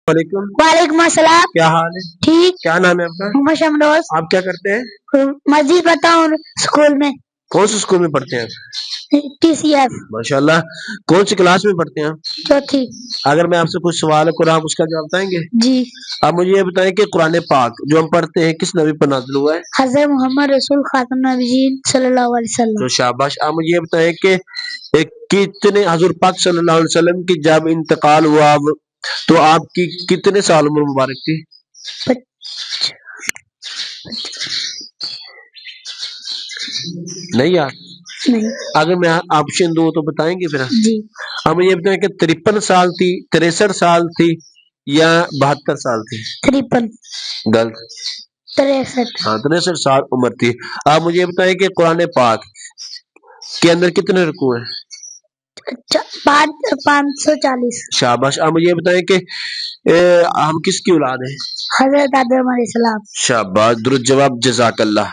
वालेकुम। वालेकुम अस्सलाम। क्या हाल है? ठीक। क्या नाम है आपका? मोहम्मद शमरोज। आप क्या करते हैं? मस्जिद पता हूँ स्कूल में। कौन से स्कूल में पढ़ते हैं? TCF। माशाल्लाह। कौन सी क्लास में पढ़ते हैं? चौथी। अगर मैं आपसे कुछ सवाल है कुरान उसका जवाब बताएंगे? जी। आप मुझे ये बताएं कि कुरान पाक जो हम पढ़ते हैं किस नबी पर नाज़िल हुआ है? हज़रत मोहम्मद रसूल खातम नबीयीन सल्लल्लाहु अलैहि वसल्लम। तो शाबाश। आप मुझे ये बताएं कि कितने हजूर पाक सल्लल्लाहु अलैहि वसल्लम की जब इंतकाल हुआ तो आपकी कितने साल उम्र मुबारक थी? नहीं यार नहीं। अगर मैं ऑप्शन दूं तो बताएंगे फिर? जी। अब मुझे ये बताएं कि 53 साल थी, 63 साल थी या 72 साल थी? 53। गलत। 63। हाँ 63 साल उम्र थी। आप मुझे ये बताएं कि कुरान पाक के अंदर कितने रुकू हैं? 540। शाबाश। आप मुझे ये बताएं कि हम किसकी औलाद हैं? हजरत आदम अलैहिस्सलाम। शाबाश, दुरुस्त जवाब, जज़ाकल्लाह।